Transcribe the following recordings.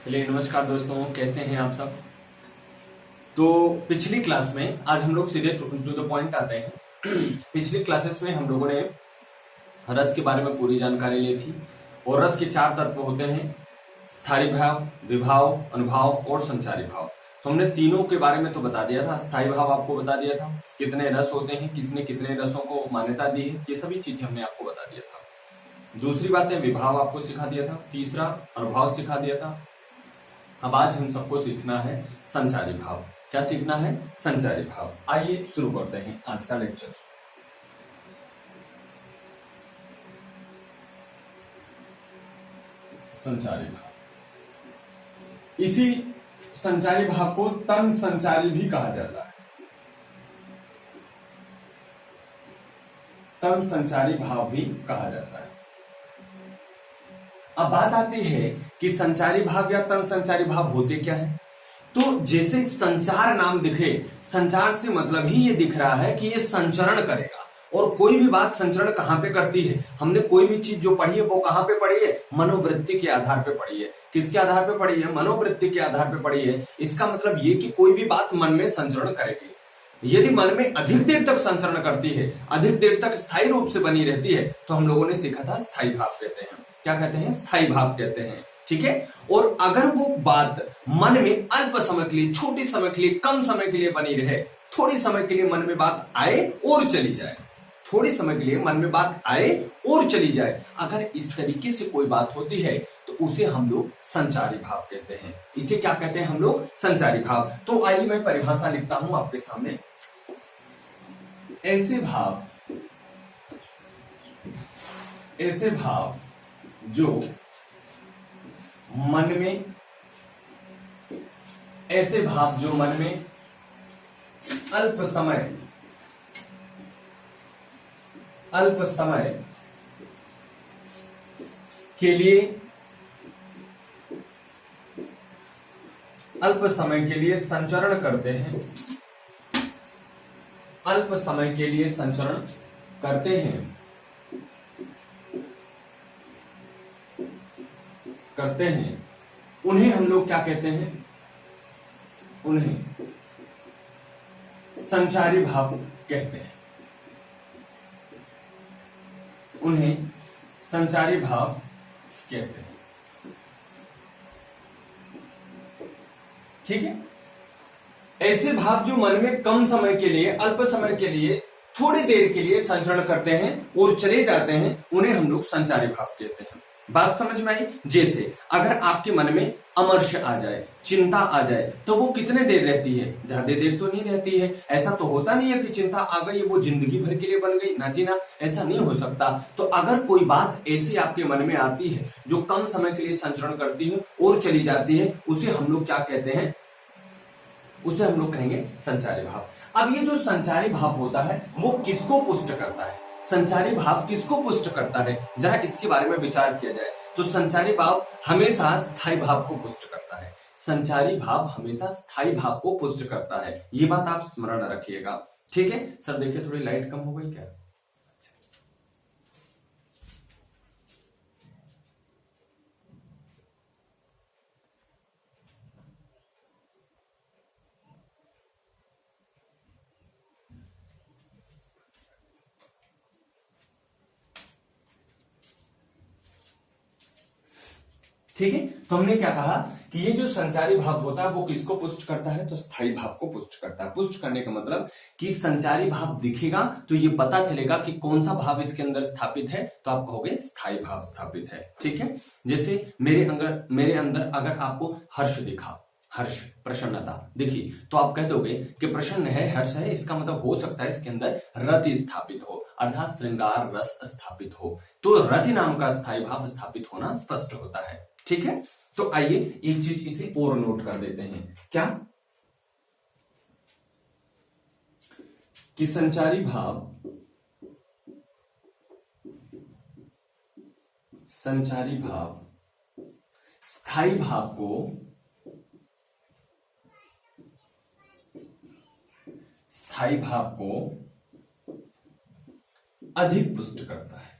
चलिए नमस्कार दोस्तों, कैसे हैं आप सब। तो पिछली क्लास में आज हम लोग सीधे टू द पॉइंट आते हैं। पिछली क्लासेस में हम लोगों ने रस के बारे में पूरी जानकारी ली थी और रस के चार तत्व होते हैं: स्थायी भाव, विभाव, अनुभाव और संचारी भाव। तो हमने तीनों के बारे में तो बता दिया था। स्थायी भाव आपको बता दिया था, कितने रस होते हैं, किसने कितने रसों को मान्यता दी है, ये सभी चीजें हमने आपको बता दिया था। दूसरी बात है विभाव आपको सिखा दिया था। तीसरा अनुभाव सिखा दिया था। अब आज हम सबको सीखना है संचारी भाव। क्या सीखना है? संचारी भाव। आइए शुरू करते हैं आज का लेक्चर। संचारी भाव, इसी संचारी भाव को तन संचारी भी कहा जाता है। तन संचारी भाव भी कहा जाता है। अब बात आती है कि संचारी भाव या तन संचारी भाव होते क्या है। तो जैसे संचार नाम दिखे, संचार से मतलब ही ये दिख रहा है कि ये संचरण करेगा। और कोई भी बात संचरण कहां पे करती है? हमने कोई भी चीज जो पढ़ी है वो कहां पे पढ़ी है? मनोवृत्ति के आधार पे पढ़ी है। किसके आधार पे पढ़ी है? मनोवृत्ति के आधार पे पढ़ी है। इसका मतलब ये कि कोई भी बात मन में संचरण करेगी। यदि मन में अधिक देर तक संचरण करती है, अधिक देर तक स्थायी रूप से बनी रहती है, तो हम लोगों ने सीखा था स्थायी भाव कहते हैं। क्या कहते हैं? स्थायी भाव कहते हैं। ठीक है। और अगर वो बात मन में अल्प समय के लिए, छोटे समय के लिए, कम समय के लिए बनी रहे, थोड़ी समय के लिए मन में बात आए और चली जाए, थोड़ी समय के लिए मन में बात आए और चली जाए, अगर इस तरीके से कोई बात होती है तो उसे हम लोग संचारी भाव कहते हैं। इसे क्या कहते हैं हम लोग? संचारी भाव। तो आइए मैं परिभाषा लिखता हूं आपके सामने। ऐसे भाव जो मन में, ऐसे भाव जो मन में अल्प समय के लिए, अल्प समय के लिए संचरण करते हैं, अल्प समय के लिए संचरण करते हैं, उन्हें हम लोग क्या कहते हैं? उन्हें संचारी भाव कहते हैं। उन्हें संचारी भाव कहते हैं। ठीक है। ऐसे भाव जो मन में कम समय के लिए, अल्प समय के लिए, थोड़ी देर के लिए संचरण करते हैं और चले जाते हैं, उन्हें हम लोग संचारी भाव कहते हैं। बात समझ में आई? जैसे अगर आपके मन में अमर्ष आ जाए, चिंता आ जाए, तो वो कितने देर रहती है? ज्यादा देर तो नहीं रहती है। ऐसा तो होता नहीं है कि चिंता आ गई वो जिंदगी भर के लिए बन गई, ना जी ना, ऐसा नहीं हो सकता। तो अगर कोई बात ऐसी आपके मन में आती है जो कम समय के लिए संचरण करती है और चली जाती है, उसे हम लोग क्या कहते हैं? उसे हम लोग कहेंगे संचारी भाव। अब ये जो संचारी भाव होता है वो किसको पुष्ट करता है? संचारी भाव किसको पुष्ट करता है? जरा इसके बारे में विचार किया जाए तो संचारी भाव हमेशा स्थायी भाव को पुष्ट करता है। संचारी भाव हमेशा स्थायी भाव को पुष्ट करता है। ये बात आप स्मरण रखिएगा। ठीक है सर। देखिए थोड़ी लाइट कम हो गई क्या? ठीक है। तो हमने क्या कहा कि ये जो संचारी भाव होता है वो किसको पुष्ट करता है? तो स्थायी भाव को पुष्ट करता है। पुष्ट करने का मतलब कि संचारी भाव दिखेगा तो ये पता चलेगा कि कौन सा भाव इसके अंदर स्थापित है, तो आप कहोगे स्थायी भाव स्थापित है। ठीक है। जैसे मेरे अंदर अगर आपको हर्ष दिखा, हर्ष, प्रसन्नता दिखी, तो आप कह दोगे कि प्रसन्न है, हर्ष है, इसका मतलब हो सकता है इसके अंदर रति स्थापित हो, अर्थात श्रृंगार रस स्थापित हो। तो रति नाम का स्थायी भाव स्थापित होना स्पष्ट होता है। ठीक है। तो आइए एक चीज इसे और नोट कर देते हैं। क्या? कि संचारी भाव स्थायी भाव को अधिक पुष्ट करता है।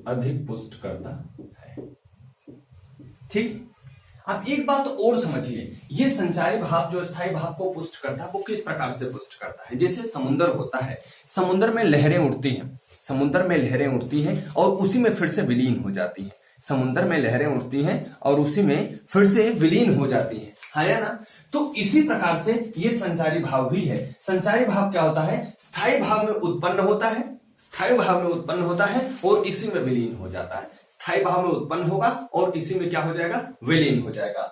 अधिक पुष्ट करता है। ठीक। अब एक बात और समझिए, ये संचारी भाव जो स्थायी भाव को पुष्ट करता है वो किस प्रकार से पुष्ट करता है। जैसे समुद्र होता है, समुद्र में लहरें उठती हैं, समुद्र में लहरें उठती हैं और उसी में फिर से विलीन हो जाती हैं। समुद्र में लहरें उठती हैं और उसी में फिर से विलीन हो जाती हैं, है ना। तो इसी प्रकार से ये संचारी भाव भी है। संचारी भाव क्या होता है, स्थायी भाव में उत्पन्न होता है, स्थायी भाव में उत्पन्न होता है और इसी में विलीन हो जाता है। स्थायी भाव में उत्पन्न होगा और इसी में क्या हो जाएगा, विलीन हो जाएगा।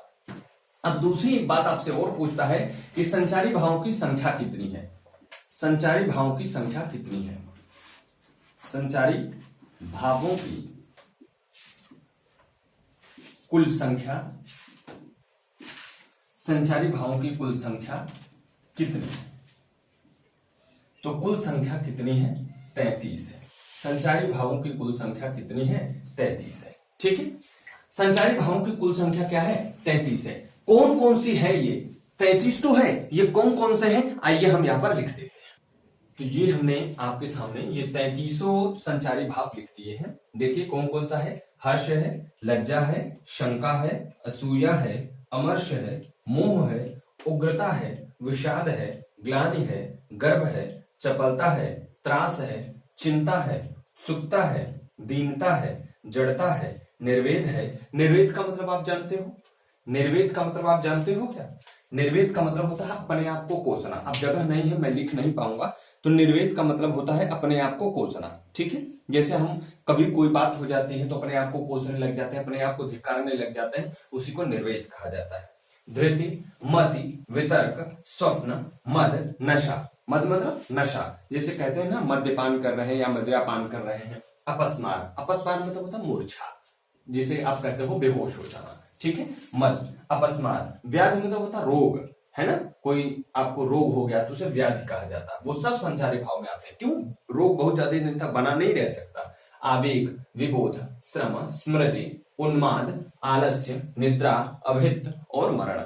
अब दूसरी बात आपसे और पूछता है कि संचारी भावों की संख्या कितनी है। संचारी भावों की संख्या कितनी है। संचारी भावों की कुल संख्या, संचारी भावों की कुल संख्या कितनी है। तो कुल संख्या कितनी है, 33 है। संचारी भावों की कुल संख्या कितनी है, 33 है। ठीक है, संचारी भावों की कुल संख्या क्या है, 33 है। कौन कौन सी है ये, 33 तो है, ये कौन कौन से हैं आइए हम यहां पर लिख देते हैं। तो ये हमने आपके सामने ये 33 संचारी भाव लिख दिए हैं। देखिए कौन कौन सा है, हर्ष है, लज्जा है, शंका है, असूया है, अमर्ष है, मोह है, उग्रता है, विषाद है, ग्लानि है, गर्व है, चपलता है, त्रास है, चिंता है, सुखता है, दीनता है, जड़ता है, निर्वेद है। निर्वेद का मतलब आप जानते हो, निर्वेद का मतलब आप जानते हो क्या। निर्वेद का मतलब होता है अपने आप को कोसना। अब जगह नहीं है, मैं लिख नहीं पाऊंगा, तो निर्वेद का मतलब होता है अपने आप को कोसना। ठीक है, जैसे हम कभी कोई बात हो जाती है तो अपने आप को कोसने लग जाते हैं, अपने आप को धिक्कारने लग जाते हैं, उसी को निर्वेद कहा जाता है। धृति, मति, वितर्क, स्वप्न, मद, नशा। मद मतलब नशा, जैसे कहते हैं ना मद्यपान कर रहे हैं या मदिरापान कर रहे हैं। अपस्मार, अपस्मार मतलब होता है मूर्छा, जिसे आप कहते हो बेहोश हो जाना। ठीक है, मद, अपस्मार। व्याधि मतलब होता है रोग, है ना, कोई आपको रोग हो गया तो उसे व्याधि कहा जाता है। वो सब संचारी भाव में आते हैं। क्यों, रोग बहुत ज्यादा दिन तक बना नहीं रह सकता। आवेग, विबोध, श्रम, स्मृति, उन्माद, आलस्य, निद्रा, अभित्त और मरण,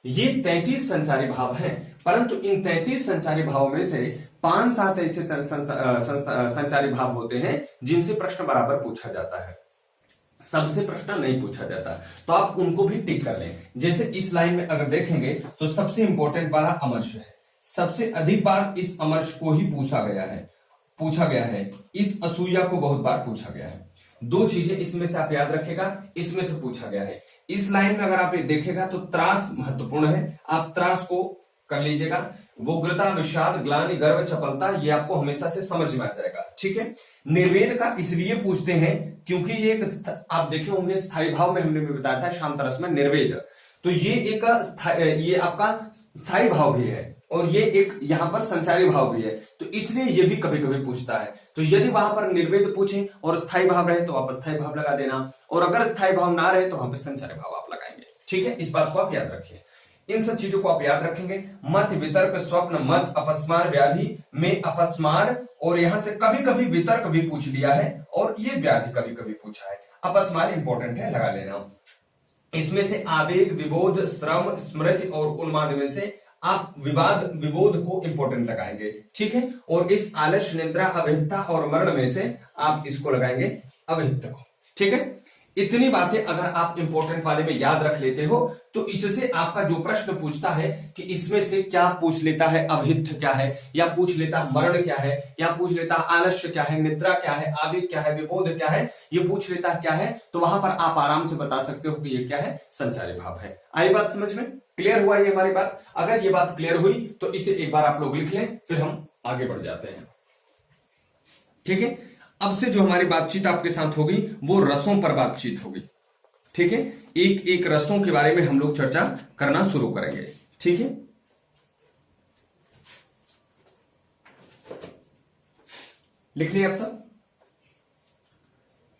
ये 33 संचारी भाव हैं। परंतु इन 33 संचारी भाव में से 5-7 ऐसे संचारी भाव होते हैं जिनसे प्रश्न बराबर पूछा जाता है, सबसे प्रश्न नहीं पूछा जाता। तो आप उनको भी टिक कर लें। जैसे इस लाइन में अगर देखेंगे तो सबसे इंपॉर्टेंट वाला अमर्ष है। सबसे अधिक बार इस अमर्ष को ही पूछा गया है। इस असूया को बहुत बार पूछा गया है। 2 चीजें इसमें से आप याद रखेगा, इसमें से पूछा गया है। इस लाइन में अगर आप देखेगा तो त्रास महत्वपूर्ण है, आप त्रास को कर लीजिएगा। उग्रता, विषाद, ग्लानि, गर्व, चपलता, ये आपको हमेशा से समझ में आ जाएगा। ठीक है, निर्वेद का इसलिए पूछते हैं क्योंकि ये एक, आप देखे होंगे स्थायी भाव में हमने भी बताया था शांतरस में निर्वेद, तो ये एक ये आपका स्थायी भाव भी है और ये एक यहाँ पर संचारी भाव भी है, तो इसलिए ये भी कभी कभी पूछता है। तो यदि वहां पर निर्वेद पूछे और स्थायी भाव रहे तो आप स्थायी भाव लगा देना, और अगर स्थायी भाव ना रहे तो वहां पर संचारी भाव आप लगाएंगे। ठीक है, इस बात को आप याद रखिए। इन सब चीजों को आप याद रखेंगे। मत, वितर्क, स्वप्न, मत, अपस्मार, व्याधि में अपस्मार और यहां से कभी कभी वितर्क भी पूछ लिया है और ये व्याधि कभी कभी पूछा है। अपस्मार इंपॉर्टेंट है, लगा लेना। इसमें से आवेग, विबोध, श्रम, स्मृति और उन्माद में से आप विबोध को इंपॉर्टेंट लगाएंगे। ठीक है, और इस आलस्य, निद्रा, अभिहिता और मरण में से आप इसको लगाएंगे अभिहित को। ठीक है, इतनी बातें अगर आप इंपॉर्टेंट वाले में याद रख लेते हो तो इससे आपका जो प्रश्न पूछता है कि इसमें से क्या पूछ लेता है, अभिहित क्या है, या पूछ लेता है मरण क्या है, या पूछ लेता है आलस्य क्या है, निद्रा क्या है, आवेग क्या है, विबोध क्या है, ये पूछ लेता है क्या है, तो वहां पर आप आराम से बता सकते हो कि ये क्या है, संचारी भाव है। आई बात समझ में, क्लियर हुआ ये हमारी बात। अगर ये बात क्लियर हुई तो इसे एक बार आप लोग लिख लें, फिर हम आगे बढ़ जाते हैं। ठीक है, अब से जो हमारी बातचीत आपके साथ होगी वो रसों पर बातचीत होगी। ठीक है, एक एक रसों के बारे में हम लोग चर्चा करना शुरू करेंगे। ठीक है, लिख लिया आप सब।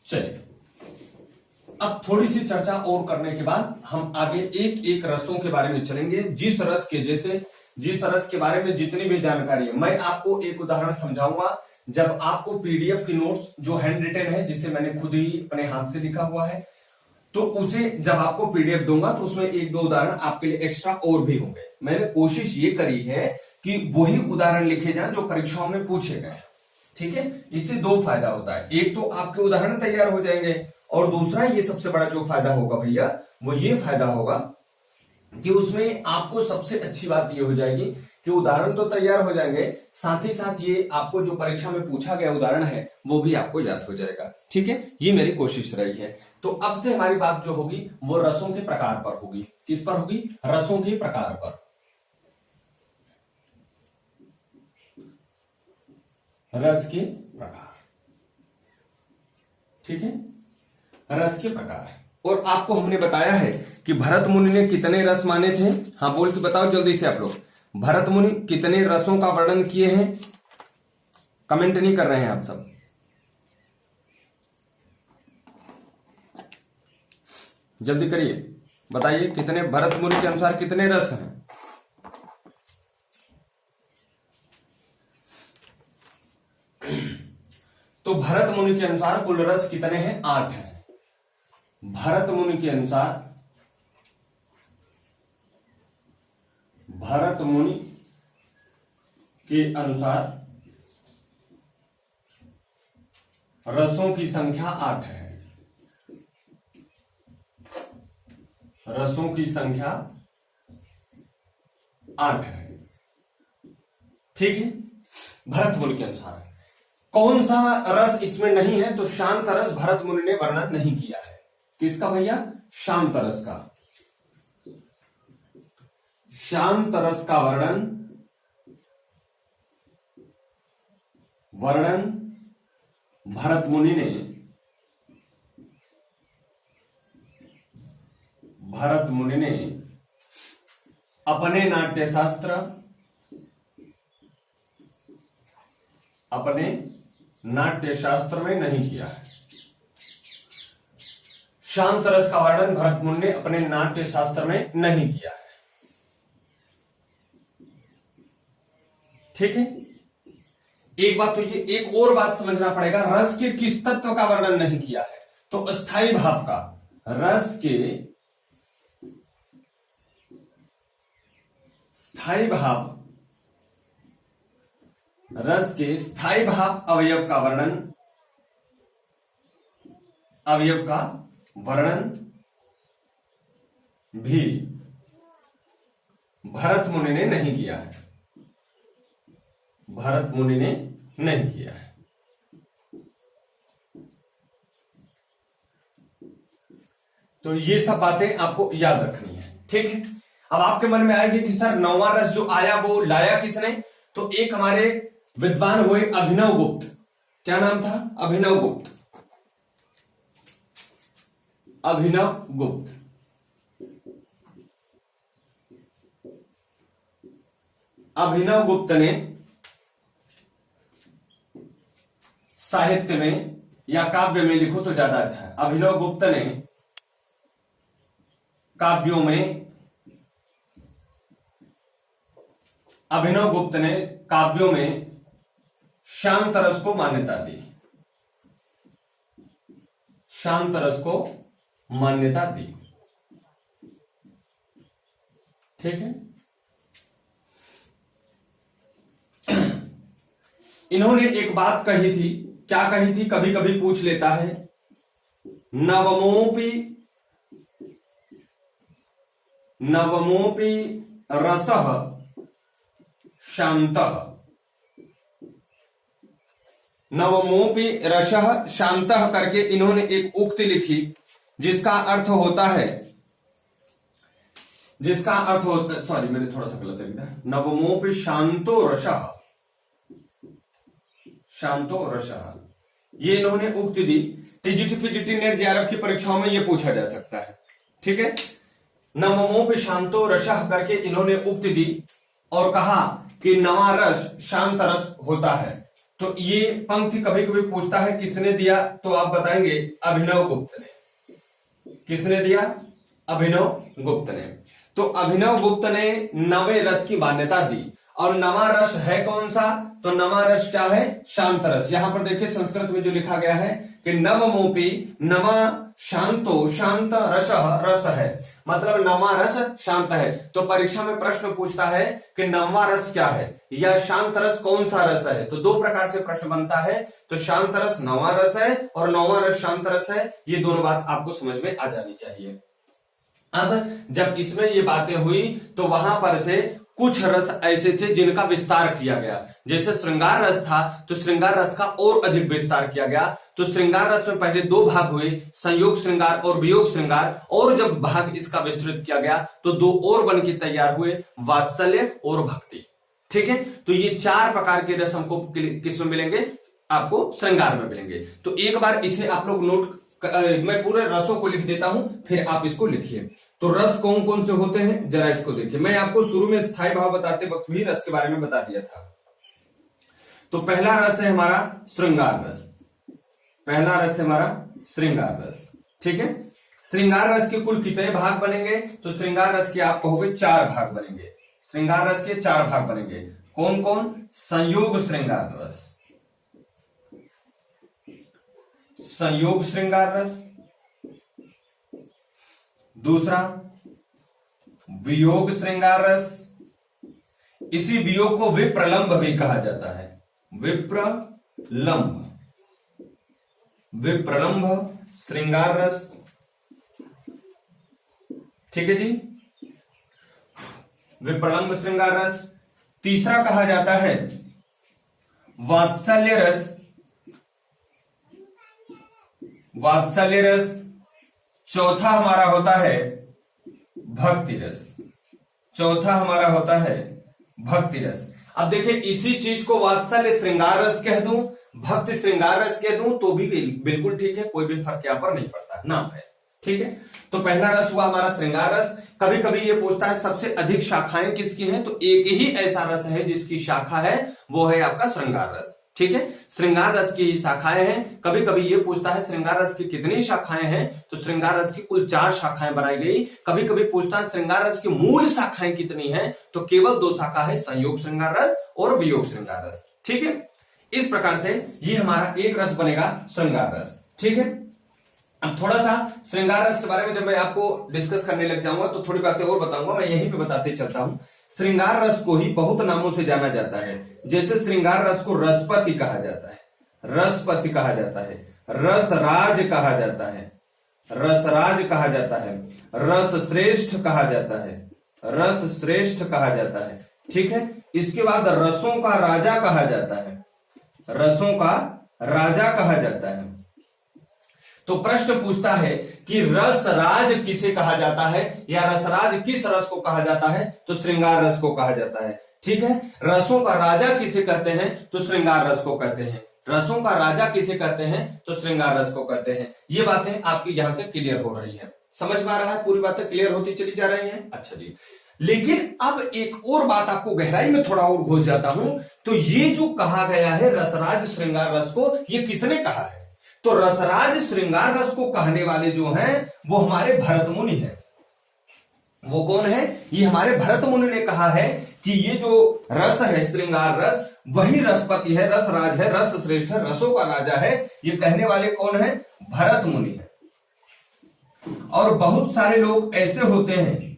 चलिए, अब थोड़ी सी चर्चा और करने के बाद हम आगे एक एक रसों के बारे में चलेंगे। जिस रस के बारे में जितनी भी जानकारी है, मैं आपको एक उदाहरण समझाऊंगा। जब आपको पीडीएफ की नोट्स जो हैंड रिटन है, जिसे मैंने खुद ही अपने हाथ से लिखा हुआ है, तो उसे जब आपको पीडीएफ दूंगा तो उसमें 1-2 उदाहरण आपके लिए एक्स्ट्रा और भी होंगे। मैंने कोशिश ये करी है कि वही उदाहरण लिखे जाएं जो परीक्षाओं में पूछे गए हैं। ठीक है, इससे दो फायदा होता है, एक तो आपके उदाहरण तैयार हो जाएंगे और दूसरा ये सबसे बड़ा जो फायदा होगा भैया वो ये फायदा होगा कि उसमें आपको सबसे अच्छी बात ये हो जाएगी कि उदाहरण तो तैयार हो जाएंगे, साथ ही साथ ये आपको जो परीक्षा में पूछा गया उदाहरण है वो भी आपको याद हो जाएगा। ठीक है, ये मेरी कोशिश रही है। तो अब से हमारी बात जो होगी वो रसों के प्रकार पर होगी। किस पर होगी? रसों के प्रकार पर। रस के प्रकार, ठीक है, रस के प्रकार। और आपको हमने बताया है कि भरत मुनि ने कितने रस माने थे। हाँ बोल के बताओ जल्दी से आप लोग, भरत मुनि कितने रसों का वर्णन किए हैं? कमेंट नहीं कर रहे हैं आप सब। जल्दी करिए, बताइए कितने, भरत मुनि के अनुसार कितने रस हैं? तो भरत मुनि के अनुसार कुल रस कितने हैं? 8 हैं। भरत मुनि के अनुसार, भरत मुनि के अनुसार रसों की संख्या 8 है। रसों की संख्या 8 है। ठीक है, भरत मुनि के अनुसार कौन सा रस इसमें नहीं है? तो शांत रस भरत मुनि ने वर्णन नहीं किया है। किसका भैया? शांत रस का। शांत रस का वर्णन भरत मुनि ने, भरत मुनि ने अपने नाट्यशास्त्र, अपने नाट्यशास्त्र में नहीं किया है। शांत रस का वर्णन भरत मुनि ने अपने नाट्यशास्त्र में नहीं किया है। ठीक है, एक बात तो ये, एक और बात समझना पड़ेगा, रस के किस तत्व का वर्णन नहीं किया है? तो स्थायी भाव का। रस के स्थायी भाव, रस के स्थायी भाव अवयव का वर्णन, अवयव का वर्णन भी भरत मुनि ने नहीं किया है। भरत मुनि ने नहीं किया है। तो ये सब बातें आपको याद रखनी है। ठीक है, अब आपके मन में आएगी कि सर 9वां रस जो आया वो लाया किसने? तो एक हमारे विद्वान हुए अभिनव गुप्त। क्या नाम था? अभिनव गुप्त। अभिनव गुप्त। अभिनव गुप्त ने साहित्य में या काव्य में, लिखो तो ज्यादा अच्छा है, अभिनव गुप्त ने काव्यों में, अभिनव गुप्त ने काव्यों में शांत रस को मान्यता दी। शांत रस को मान्यता दी। ठीक है, इन्होंने एक बात कही थी। क्या कही थी? कभी कभी पूछ लेता है, नवमोपि रसः शांतः। नवमोपि रसः शांतः करके इन्होंने एक उक्ति लिखी जिसका अर्थ होता है, सॉरी मैंने थोड़ा सा गलत लिख दिया, नवमोपि शांतो रसः, शांतो रसः, ये इन्होंने उक्ति दी। टीजीटी पीजीटी नेट जेआरएफ की परीक्षाओं में ये पूछा जा सकता है। ठीक है, नवमोपि शांतो रसः करके इन्होंने उक्ति दी और कहा कि नवा रस शांत रस होता है। तो ये पंक्ति कभी कभी पूछता है किसने दिया? तो आप बताएंगे अभिनव गुप्त ने। किसने दिया? अभिनव गुप्त ने। तो अभिनव गुप्त ने नवे रस की मान्यता दी और नमा रस है कौन सा? तो नमा रस क्या है? शांत रस। यहां पर देखिए संस्कृत में जो लिखा गया है कि नवमोपी नमा शांतो शांत रस रस है, मतलब नमा रस शांत है। तो परीक्षा में प्रश्न पूछता है कि नवा रस क्या है या शांत रस कौन सा रस है, तो दो प्रकार से प्रश्न बनता है। तो शांत रस नवा रस है और नवा रस शांत रस है, ये दोनों बात आपको समझ में आ जानी चाहिए। अब जब इसमें ये बातें हुई तो वहां पर से कुछ रस ऐसे थे जिनका विस्तार किया गया। जैसे श्रृंगार रस था तो श्रृंगार रस का और अधिक विस्तार किया गया। तो श्रृंगार रस में पहले दो भाग हुए, संयोग श्रृंगार और वियोग श्रृंगार, और जब भाग इसका विस्तृत किया गया तो दो और बन के तैयार हुए, वात्सल्य और भक्ति। ठीक है, तो ये चार प्रकार के रस हमको किसमें मिलेंगे? आपको श्रृंगार में मिलेंगे। तो एक बार इसे आप लोग नोट, मैं पूरे रसों को लिख देता हूं, फिर आप इसको लिखिए। तो रस कौन कौन से होते हैं जरा इसको देखिए। मैं आपको शुरू में स्थायी भाव बताते वक्त भी रस के बारे में बता दिया था। तो पहला रस है हमारा श्रृंगार रस, पहला रस है हमारा श्रृंगार रस। ठीक है, श्रृंगार रस के कुल कितने भाग बनेंगे? तो श्रृंगार रस के आप कहोगे चार भाग बनेंगे। श्रृंगार रस के चार भाग बनेंगे। कौन कौन? संयोग श्रृंगार रस, संयोग श्रृंगार रस, दूसरा वियोग श्रृंगार रस, इसी वियोग को विप्रलंब भी कहा जाता है, विप्रलंब, विप्रलंब श्रृंगार रस। ठीक है जी, विप्रलंब श्रृंगार रस। तीसरा कहा जाता है वात्सल्य रस, वात्सल्य रस। चौथा हमारा होता है भक्ति रस, चौथा हमारा होता है भक्ति रस। अब देखिए इसी चीज को वात्सल्य श्रृंगार रस कह दूं, भक्ति श्रृंगार रस कह दूं तो भी बिल्कुल ठीक है, कोई भी फर्क यहां पर नहीं पड़ता, नाम है। ठीक है, तो पहला रस हुआ हमारा श्रृंगार रस। कभी कभी ये पूछता है सबसे अधिक शाखाएं किसकी हैं, तो एक ही ऐसा रस है जिसकी शाखा है, वो है आपका श्रृंगार रस। ठीक है, श्रृंगार रस की शाखाएं हैं। कभी कभी ये पूछता है श्रृंगार रस की कितनी शाखाएं हैं, तो श्रृंगार रस की कुल 4 शाखाएं बनाई गई। कभी कभी पूछता है श्रृंगार रस की मूल शाखाएं कितनी हैं, तो केवल 2 शाखा है, संयोग श्रृंगार रस और वियोग श्रृंगार रस। ठीक है, इस प्रकार से ये हमारा एक रस बनेगा श्रृंगार रस। ठीक है, अब थोड़ा सा श्रृंगार रस के बारे में जब मैं आपको डिस्कस करने लग जाऊंगा तो थोड़ी बातें और बताऊंगा, मैं यहीं पे बताते चलता हूं। श्रृंगार रस को ही बहुत नामों से जाना जाता है। जैसे श्रृंगार रस को रसपति कहा जाता है, रसपति कहा जाता है, रसराज कहा जाता है, रसराज कहा जाता है, रस श्रेष्ठ कहा जाता है, रस श्रेष्ठ कहा जाता है। ठीक है, इसके बाद रसों का राजा कहा जाता है, रसों का राजा कहा जाता है। तो प्रश्न पूछता है कि रसराज किसे कहा जाता है या रसराज किस रस को कहा जाता है, तो श्रृंगार रस को कहा जाता है। ठीक है, रसों का राजा किसे कहते हैं, तो श्रृंगार रस को कहते हैं। रसों का राजा किसे कहते हैं, तो श्रृंगार रस को कहते हैं। ये बातें आपकी यहां से क्लियर हो रही है, समझ में आ रहा है, पूरी बातें क्लियर होती चली जा रही हैं। अच्छा जी, लेकिन अब एक और बात आपको गहराई में थोड़ा और घुस जाता हूं। तो ये जो कहा गया है रसराज श्रृंगार रस को, ये किसने कहा है, तो रसराज श्रृंगार रस को कहने वाले जो हैं वो हमारे भरत मुनि हैं। वो कौन है, ये हमारे भरत मुनि ने कहा है कि ये जो रस है श्रृंगार रस वही रसपति है, रसराज है, रस श्रेष्ठ है, रसों का राजा है। ये कहने वाले कौन है, भरत मुनि है। और बहुत सारे लोग ऐसे होते हैं,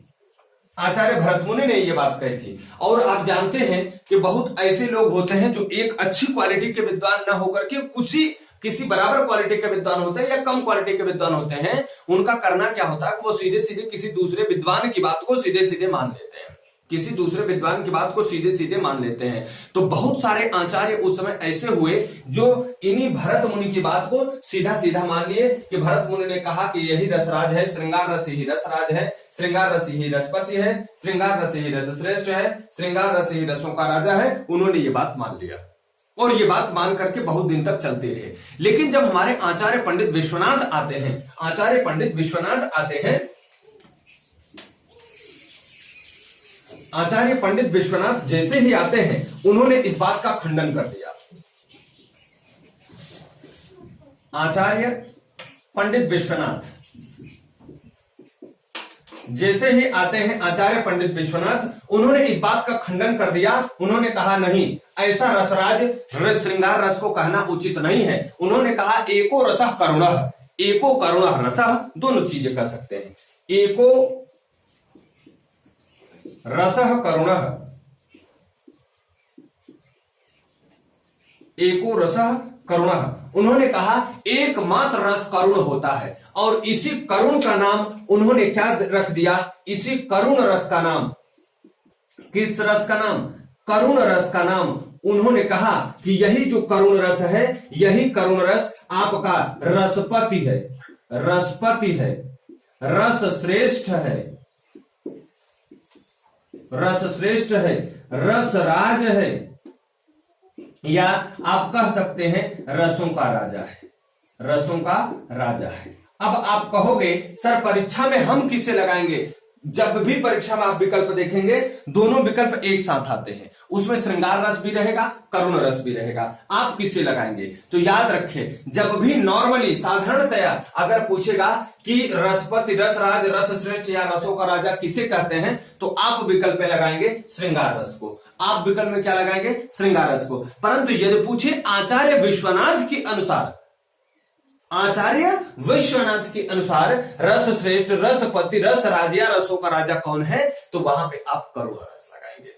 आचार्य भरत मुनि ने ये बात कही थी। और आप जानते हैं कि बहुत ऐसे लोग होते हैं जो एक अच्छी क्वालिटी के विद्वान न होकर के किसी बराबर क्वालिटी के विद्वान होते हैं या कम क्वालिटी के विद्वान होते हैं। उनका करना क्या होता है, वो सीधे सीधे किसी दूसरे विद्वान की बात को सीधे सीधे मान लेते हैं, किसी दूसरे विद्वान की बात को सीधे सीधे मान लेते हैं। तो बहुत सारे आचार्य उस समय ऐसे हुए जो इन्हीं भरत मुनि की बात को सीधा सीधा मान लिए कि भरत मुनि ने कहा कि यही रसराज है, श्रृंगार रस ही रसराज है, श्रृंगार रस ही रसपति है, श्रृंगार रस ही रस श्रेष्ठ है, श्रृंगार रस ही रसों का राजा है। उन्होंने ये बात मान लिया और ये बात मान करके बहुत दिन तक चलते रहे। लेकिन जब हमारे आचार्य पंडित विश्वनाथ आते हैं, आचार्य पंडित विश्वनाथ आते हैं, आचार्य पंडित विश्वनाथ जैसे ही आते हैं उन्होंने इस बात का खंडन कर दिया। आचार्य पंडित विश्वनाथ जैसे ही आते हैं आचार्य पंडित विश्वनाथ, उन्होंने इस बात का खंडन कर दिया। उन्होंने कहा नहीं, ऐसा रसराज श्रृंगार रस को कहना उचित नहीं है। उन्होंने कहा एको रसः करुणः, एको करुणः रसः, दोनों चीजें कह सकते हैं। एको रसः करुणः, एको रसः करुणः। उन्होंने कहा एकमात्र रस करुण होता है, और इसी करुण का नाम उन्होंने क्या रख दिया, इसी करुण रस का नाम, किस रस का नाम, करुण रस का नाम उन्होंने कहा कि यही जो करुण रस है, यही करुण रस आपका रसपति है, रसपति है, रस श्रेष्ठ है, रस श्रेष्ठ है, रसराज है, या आप कह सकते हैं रसों का राजा है, रसों का राजा है। अब आप कहोगे सर परीक्षा में हम किसे लगाएंगे? जब भी परीक्षा में आप विकल्प देखेंगे, दोनों विकल्प एक साथ आते हैं, उसमें श्रृंगार रस भी रहेगा, करुण रस भी रहेगा। आप किससे लगाएंगे? तो याद रखें, जब भी नॉर्मली साधारणतया अगर पूछेगा कि रसपति, रसराज, रस श्रेष्ठ या रसों का राजा किसे कहते हैं, तो आप विकल्प में लगाएंगे श्रृंगार रस को। आप विकल्प में क्या लगाएंगे? श्रृंगार रस को। परंतु यदि पूछे आचार्य विश्वनाथ के अनुसार, आचार्य विश्वनाथ के अनुसार रस श्रेष्ठ, रसपति, रस राज या रसों का राजा कौन है, तो वहां पे आप करुण रस लगाएंगे।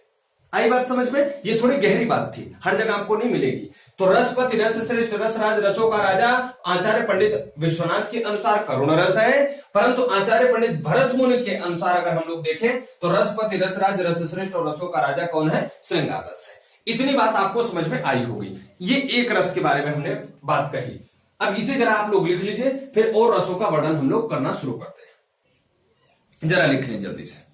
आई बात समझ में? ये थोड़ी गहरी बात थी, हर जगह आपको नहीं मिलेगी। तो रसपति, रस श्रेष्ठ, रस राज, रसों का राजा आचार्य पंडित विश्वनाथ के अनुसार करुण रस है, परंतु आचार्य पंडित भरत मुनि के अनुसार अगर हम लोग देखें तो रसपति, रस राज, रस श्रेष्ठ और रसों का राजा कौन है? श्रृंगार रस है। इतनी बात आपको समझ में आई होगी। ये एक रस के बारे में हमने बात कही। अब इसे जरा आप लोग लिख लीजिए, फिर और रसों का वर्णन हम लोग करना शुरू करते हैं। जरा लिख लें जल्दी से।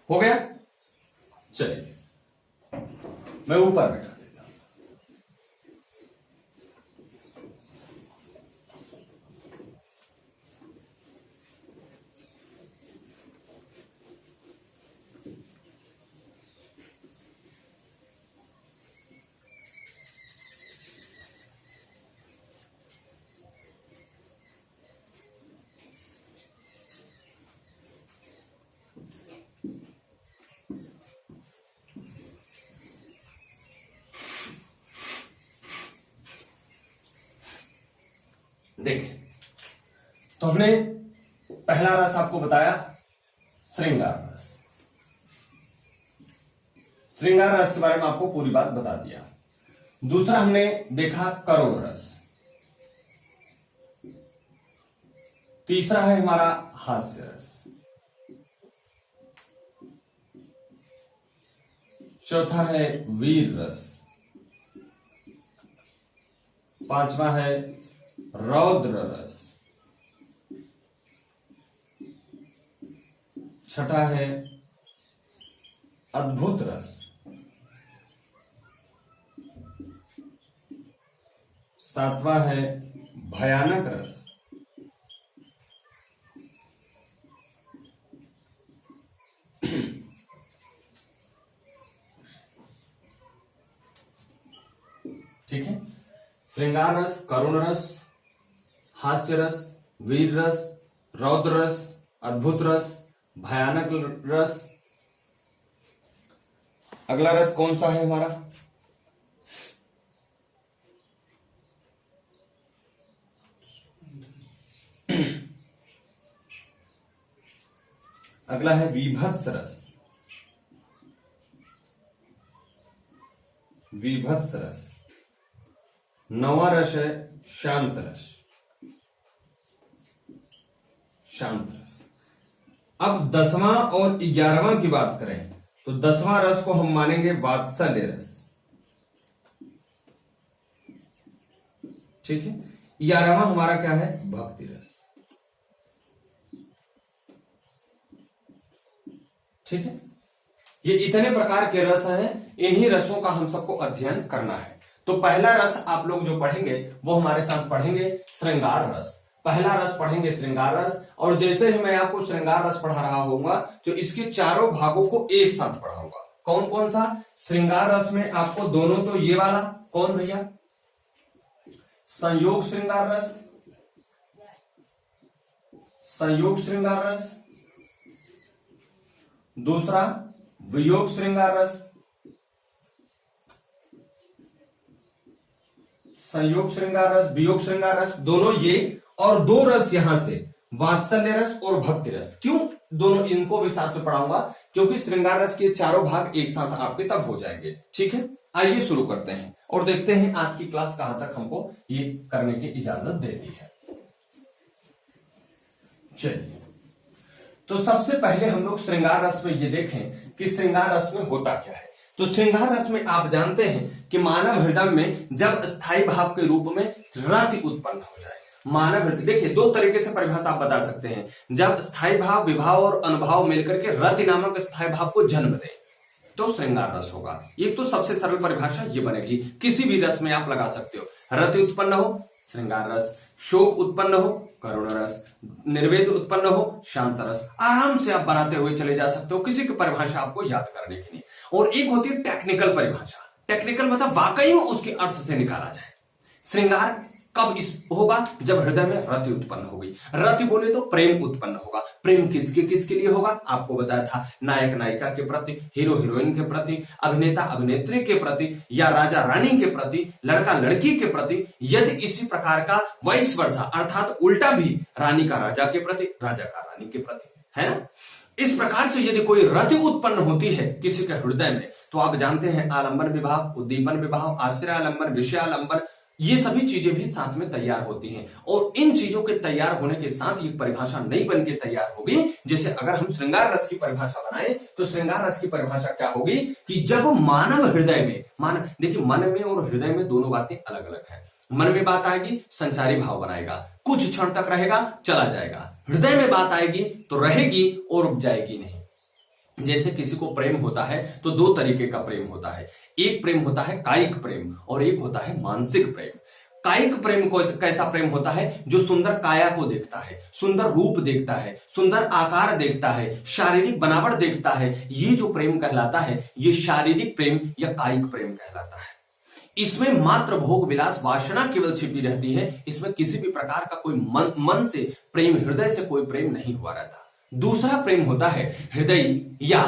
हो गया? चलिए मैं ऊपर बैठा देता हूं। देखिए, तो हमने पहला रस आपको बताया श्रृंगार रस। श्रृंगार रस के बारे में आपको पूरी बात बता दिया। दूसरा हमने देखा करुण रस। तीसरा है हमारा हास्य रस। चौथा है वीर रस। पांचवा है रौद्र रस। छठा है अद्भुत रस। सातवां है भयानक रस। ठीक है, श्रृंगार रस, करुण रस, हास्य रस, वीर रस, रौद्र रस, अद्भुत रस, भयानक रस। अगला रस कौन सा है हमारा? अगला है विभत्स रस। विभत्स रस। नौवां रस है शांत रस। शांत रस। अब 10वां और 11वां की बात करें तो 10वां रस को हम मानेंगे वात्सल्य रस। ठीक है, 11वां हमारा क्या है? भक्ति रस। ठीक है, ये इतने प्रकार के रस हैं, इन्हीं रसों का हम सबको अध्ययन करना है। तो पहला रस आप लोग जो पढ़ेंगे वो हमारे साथ पढ़ेंगे श्रृंगार रस। पहला रस पढ़ेंगे श्रृंगार रस, और जैसे ही मैं आपको श्रृंगार रस पढ़ा रहा होऊंगा तो इसके चारों भागों को एक साथ पढ़ाऊंगा। कौन कौन सा? श्रृंगार रस में आपको दोनों, तो ये वाला कौन भैया? संयोग श्रृंगार रस, संयोग श्रृंगार रस। दूसरा वियोग श्रृंगार रस, संयोग श्रृंगार रस, वियोग श्रृंगार रस, दोनों ये। और दो रस यहां से, वात्सल्य रस और भक्ति रस। क्यों दोनों? इनको भी साथ में पढ़ाऊंगा क्योंकि श्रृंगार रस के चारों भाग एक साथ आपके तब हो जाएंगे। ठीक है, आइए शुरू करते हैं और देखते हैं आज की क्लास कहां तक हमको ये करने की इजाजत देती है। चलिए, तो सबसे पहले हम लोग श्रृंगार रस में ये देखें कि श्रृंगार रस में होता क्या है। तो श्रृंगार रस में आप जानते हैं कि मानव हृदय में जब स्थायी भाव के रूप में रति उत्पन्न हो जाए, मानव हृदय, देखिए दो तरीके से परिभाषा आप बता सकते हैं। जब स्थायी भाव, विभाव और अनुभाव मिलकर के रति नामक स्थायी भाव को जन्म दे तो श्रृंगार रस होगा। ये तो सबसे सरल परिभाषा ये बनेगी, किसी भी रस में आप लगा सकते हो। रति उत्पन्न हो, श्रृंगार रस। शोक उत्पन्न हो, करुण रस। निर्वेद उत्पन्न हो, शांत रस। आराम से आप बनाते हुए चले जा सकते हो, किसी की परिभाषा आपको याद करने की नहीं। और एक होती है टेक्निकल परिभाषा। टेक्निकल मतलब वाकई में उसके अर्थ से निकाला जाए। श्रृंगार कब इस होगा? जब हृदय में रति उत्पन्न होगी। रति बोले तो प्रेम उत्पन्न होगा। प्रेम किसके किसके लिए होगा? आपको बताया था, नायक नायिका के प्रति, हीरो हीरोइन के प्रति, अभिनेता अभिनेत्री के प्रति, या राजा रानी के प्रति, लड़का लड़की के प्रति। यदि इसी प्रकार का वाइस वर्सा अर्थात उल्टा भी, रानी का राजा के प्रति, राजा का रानी के प्रति, है ना? इस प्रकार से यदि कोई रति उत्पन्न होती है किसी के हृदय में, तो आप जानते हैं आलंबन विभाव, उद्दीपन विभाव, आश्रयालंबन, विषयालंबन, ये सभी चीजें भी साथ में तैयार होती हैं। और इन चीजों के तैयार होने के साथ ये परिभाषा नई बन के तैयार होगी। जैसे अगर हम श्रृंगार रस की परिभाषा बनाए तो श्रृंगार रस की परिभाषा क्या होगी कि जब मानव हृदय में, देखिए मन में और हृदय में दोनों बातें अलग अलग है। मन में बात आएगी, संचारी भाव बनाएगा, कुछ क्षण तक रहेगा, चला जाएगा। हृदय में बात आएगी तो रहेगी और रुक जाएगी नहीं। जैसे किसी को प्रेम होता है तो दो तरीके का प्रेम होता है। एक प्रेम होता है कायिक प्रेम और एक होता है मानसिक प्रेम। कायिक प्रेम को कैसा प्रेम होता है? जो सुंदर काया को देखता है, सुंदर रूप देखता है, सुंदर आकार देखता है, शारीरिक बनावट देखता है। ये जो प्रेम कहलाता है ये शारीरिक प्रेम या कायिक प्रेम कहलाता है। इसमें मात्र भोग विलास वासना केवल छिपी रहती है। इसमें किसी भी प्रकार का कोई मन से प्रेम, हृदय से कोई प्रेम नहीं हुआ रहता। दूसरा प्रेम होता है हृदय या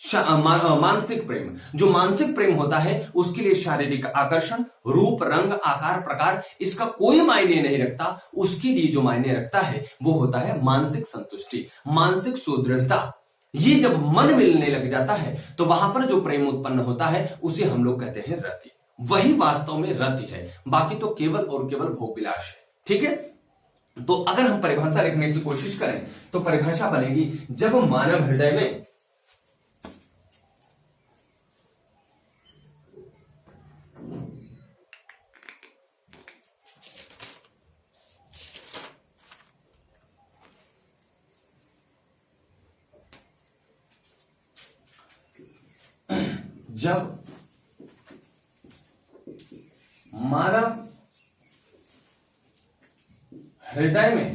मानसिक प्रेम। जो मानसिक प्रेम होता है उसके लिए शारीरिक आकर्षण, रूप, रंग, आकार, प्रकार इसका कोई मायने नहीं रखता। उसके लिए जो मायने रखता है वो होता है मानसिक संतुष्टि, मानसिक सुदृढ़ता। ये जब मन मिलने लग जाता है तो वहां पर जो प्रेम उत्पन्न होता है उसे हम लोग कहते हैं रति। वही वास्तव में रति है, बाकी तो केवल और केवल भोग विलास है। ठीक है, तो अगर हम परिभाषा लिखने की कोशिश करें तो परिभाषा बनेगी, जब मानव हृदय में जब मानव हृदय में,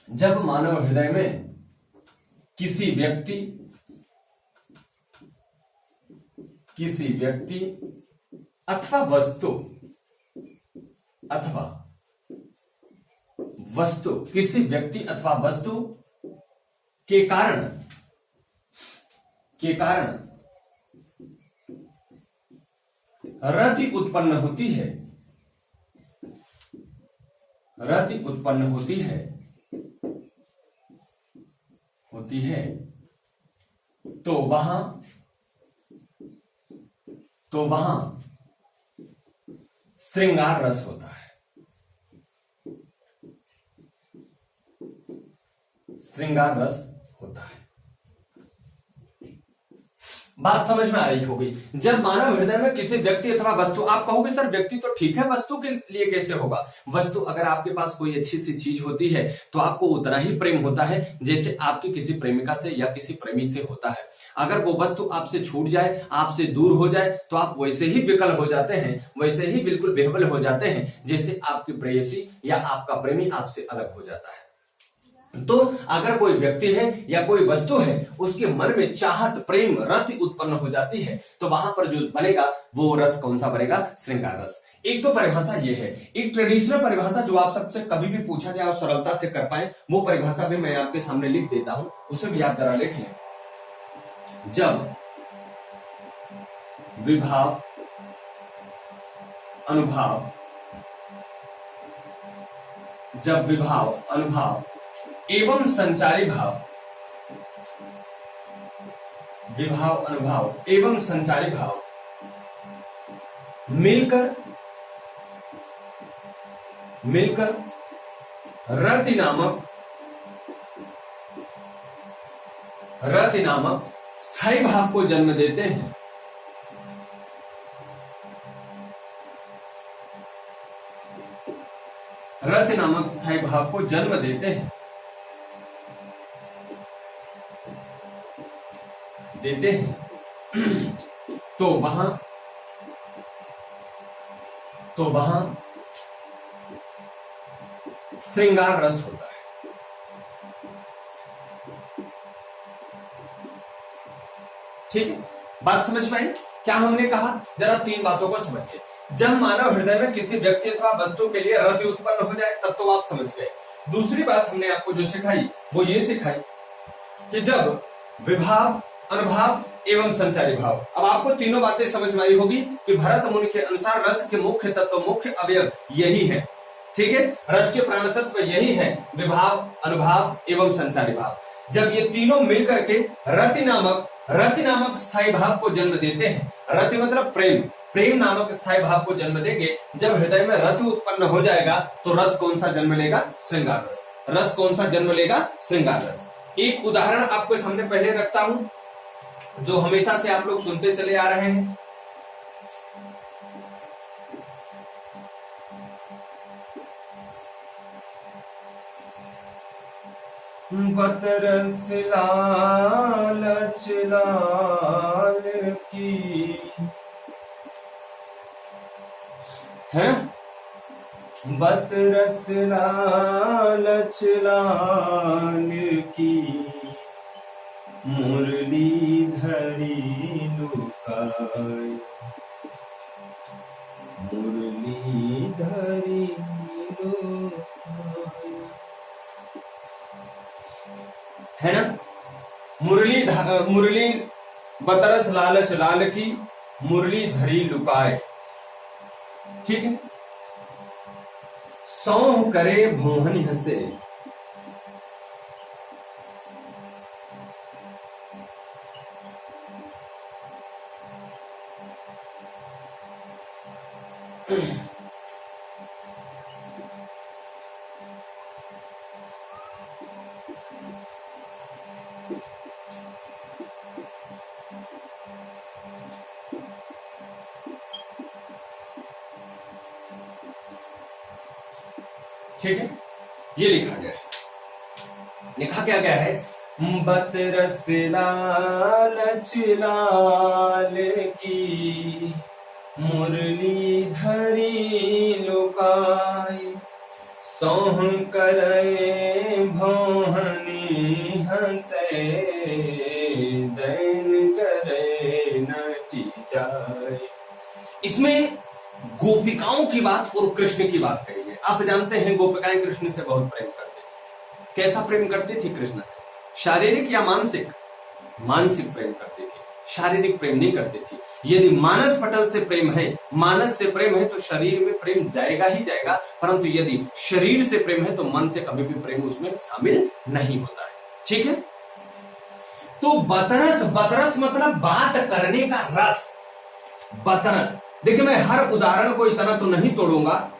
जब मानव हृदय में किसी व्यक्ति अथवा वस्तु किसी व्यक्ति अथवा वस्तु के कारण रति उत्पन्न होती है, रति उत्पन्न होती है तो वहां श्रृंगार रस होता है। श्रृंगार रस होता है। बात समझ में आ रही होगी। जब मानव हृदय में किसी व्यक्ति अथवा वस्तु, आप कहोगे सर व्यक्ति तो ठीक है, वस्तु के लिए कैसे होगा? वस्तु, अगर आपके पास कोई अच्छी सी चीज होती है तो आपको उतना ही प्रेम होता है जैसे आपकी किसी प्रेमिका से या किसी प्रेमी से होता है। अगर वो वस्तु आपसे छूट जाए, आपसे दूर हो जाए, तो आप वैसे ही विकल हो जाते हैं, वैसे ही बिल्कुल बेहबल हो जाते हैं जैसे आपकी प्रेयसी या आपका प्रेमी आपसे अलग हो जाता है। तो अगर कोई व्यक्ति है या कोई वस्तु है, उसके मन में चाहत, प्रेम, रति उत्पन्न हो जाती है, तो वहां पर जो बनेगा वो रस कौन सा बनेगा? श्रृंगार रस। एक तो परिभाषा ये है। एक ट्रेडिशनल परिभाषा जो आप सबसे कभी भी पूछा जाए और सरलता से कर पाए, वो परिभाषा भी मैं आपके सामने लिख देता हूं, उसे भी आप जरा लिख लें। जब विभाव, अनुभाव, जब विभाव, अनुभाव एवं संचारी भाव, विभाव, अनुभाव एवं संचारी भाव मिलकर रति नामक स्थायी भाव को जन्म देते हैं। रति नामक स्थायी भाव को जन्म देते हैं, तो वहां श्रृंगार रस होता है। ठीक है, बात समझ में आई? क्या हमने कहा? जरा तीन बातों को समझिए। जब मानव हृदय में किसी व्यक्ति अथवा वस्तु के लिए रति उत्पन्न हो जाए, तब तो आप समझ गए। दूसरी बात हमने आपको जो सिखाई वो ये सिखाई कि जब विभाव, अनुभाव एवं संचारी भाव, अब आपको तीनों बातें समझ में आई होगी कि भरत मुनि के अनुसार रस के मुख्य तत्व, मुख्य अवयव यही है। ठीक है, रस के प्राण तत्व यही है, विभाव, अनुभाव एवं संचारी भाव। जब ये तीनों मिलकर के रति नामक स्थायी भाव को जन्म देते हैं, रति मतलब प्रेम, प्रेम नामक स्थायी भाव को जन्म देंगे। जब हृदय में रति उत्पन्न हो जाएगा तो रस कौन सा जन्म लेगा? श्रृंगार रस। रस कौन सा जन्म लेगा? श्रृंगार रस। एक उदाहरण आपके सामने पहले रखता हूं जो हमेशा से आप लोग सुनते चले आ रहे हैं। बतरस लालच लाल की है, बतरस लालच लाल की मुरली धरी लुकाए, मुरली धरी लुकाए, है ना? मुरली बतरस लालच लाल की मुरली धरी लुकाए। ठीक है, सौंह करे भोहनी हंसे, ठीक है, ये लिखा गया है। लिखा क्या गया है? बतरस लालच लाल की मुरली धरी लुकाई, सौंह करे भोहनी हंसे, दैन करे नटी जाए। इसमें गोपिकाओं की बात और कृष्ण की बात कही है। आप जानते हैं गोपिकाएं कृष्ण से बहुत प्रेम करती थी। कैसा प्रेम करती थी कृष्ण से? शारीरिक या मानसिक? मानसिक प्रेम करती थी, शारीरिक प्रेम नहीं करती थी। यदि मानस पटल से प्रेम है, मानस से प्रेम है तो शरीर में प्रेम जाएगा ही जाएगा, परंतु यदि शरीर से प्रेम है तो मन से कभी भी प्रेम उसमें शामिल नहीं होता है। ठीक है, तो बतरस, बतरस मतलब बात करने का रस। बतरस, देखिए मैं हर उदाहरण को इतना तो नहीं तोड़ूंगा,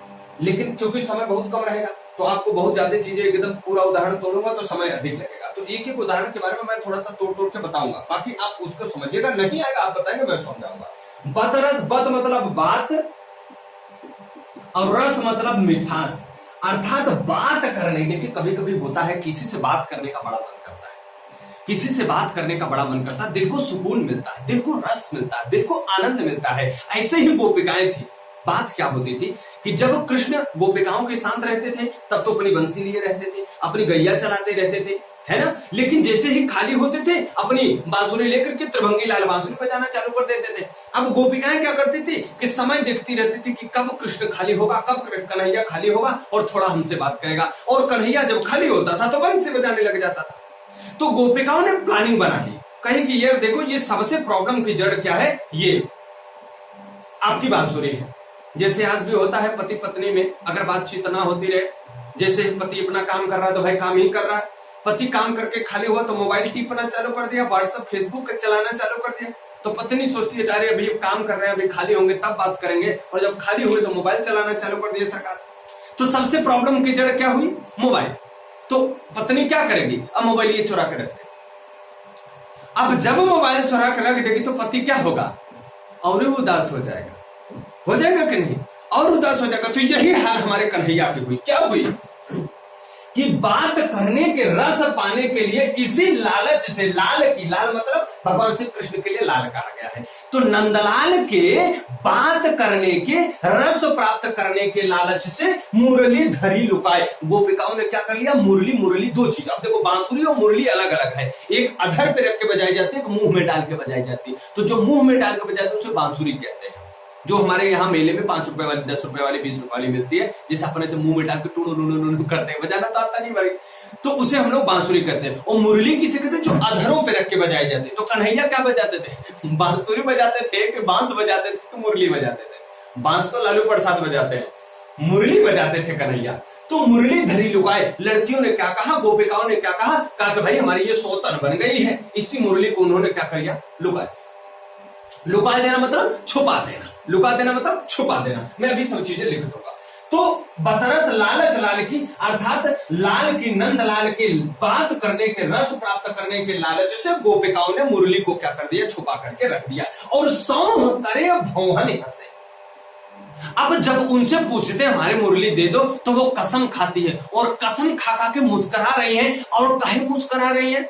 लेकिन क्योंकि समय बहुत कम रहेगा तो आपको बहुत ज्यादा चीजें एकदम पूरा उदाहरण तोड़ूंगा तो समय अधिक लगेगा। तो एक एक उदाहरण के बारे में मैं थोड़ा सा तोड़ तोड़ के बताऊंगा, बाकी आप उसको समझिएगा, नहीं आएगा आप बताएंगे मैं समझाऊंगा। बतरस, बत मतलब बात और रस मतलब मिठास, अर्थात बात करने। देखिए कभी कभी होता है किसी से बात करने का बड़ा मन करता है, किसी से बात करने का बड़ा मन करता है, दिल को सुकून मिलता है, दिल को रस मिलता है, दिल को आनंद मिलता है। ऐसे ही गोपिकाएं थी। बात क्या होती थी कि जब कृष्ण गोपिकाओं के साथ रहते थे तब तो अपनी बंसी लिए रहते थे, अपनी गैया चलाते रहते थे, है ना। लेकिन जैसे ही खाली होते थे अपनी बांसुरी लेकर के त्रिभंगी लाल बांसुरी बजाना चालू कर देते थे। अब गोपिकाएं क्या करती थी कि समय देखती रहती थी कि कब कृष्ण खाली होगा, कब कन्हैया खाली होगा और थोड़ा हमसे बात करेगा। और कन्हैया जब खाली होता था तो बंसी बजाने लग जाता था। तो गोपिकाओं ने प्लानिंग बना ली, कहे कि यार देखो ये सबसे प्रॉब्लम की जड़ क्या है, ये आपकी बांसुरी है। जैसे आज भी होता है पति पत्नी में, अगर बातचीत ना होती रहे, जैसे पति अपना काम कर रहा है तो भाई काम ही कर रहा है, पति काम करके खाली हुआ तो मोबाइल टिपना चालू कर दिया, व्हाट्सएप फेसबुक चलाना चालू कर दिया, तो पत्नी सोचती है अरे अभी काम कर रहे हैं, अभी खाली होंगे तब बात करेंगे, और जब खाली हुए तो मोबाइल चलाना चालू कर दिया सरकार। तो सबसे प्रॉब्लम की जड़ क्या हुई, मोबाइल। तो पत्नी क्या करेगी, अब मोबाइल ये चुरा के रख दे। अब जब मोबाइल चुरा के रख देगी तो पति क्या होगा, और उदास हो जाएगा कि नहीं, और उदास हो जाएगा। तो यही हाल हमारे कन्हैया की हुई। क्या हुई कि बात करने के रस पाने के लिए इसी लालच से, लाल की, लाल मतलब भगवान श्री कृष्ण के लिए लाल कहा गया है, तो नंदलाल के बात करने के, रस प्राप्त करने के लालच से मुरली धरी लुकाए। गोपिकाओं ने क्या कर लिया, मुरली, मुरली दो चीज। अब देखो बांसुरी और मुरली अलग अलग है, एक अधर पे रख के बजाई जाती है, एक मुंह में डाल के बजाई जाती है। तो जो मुंह में डाल के बजाते हैं उसे बांसुरी कहते हैं। जो हमारे यहाँ मेले में 5 रुपए वाली, 10 रुपए वाली, 20 रुपए वाली मिलती है, जिसे अपने से मुंह में डाल के टूणू करते हैं, बजाना तो आता नहीं भाई, तो उसे हम लोग बांसुरी कहते हैं। और मुरली किसे कहते हैं, जो अधरों पे रख के बजाई जाती है। तो कन्हैया क्या बजाते थे, बांसुरी बजाते थे कि बांस बजाते थे कि मुरली बजाते थे। बांस तो लालू प्रसाद बजाते हैं, मुरली बजाते थे कन्हैया। तो मुरली धरी लुकाए। लड़कियों ने क्या कहा, गोपिकाओं ने क्या कहा कि भाई हमारी ये सौतन बन गई है, इसी मुरली को उन्होंने क्या कर लिया, लुकाया। लुका देना मतलब छुपा देना, लुका देना मतलब छुपा देना। मैं अभी सब चीजें लिख दूंगा। तो बतरस लालच लाल की, अर्थात लाल की, नंद लाल की बात करने के, रस प्राप्त करने के लालच से गोपिकाओं ने मुरली को क्या कर दिया, छुपा करके रख दिया। और सौंह करे भौहन हंसे। अब जब उनसे पूछते हमारे मुरली दे दो तो वो कसम खाती है, और कसम खा खा के मुस्कुरा रही है। और काहे मुस्कुरा रही है,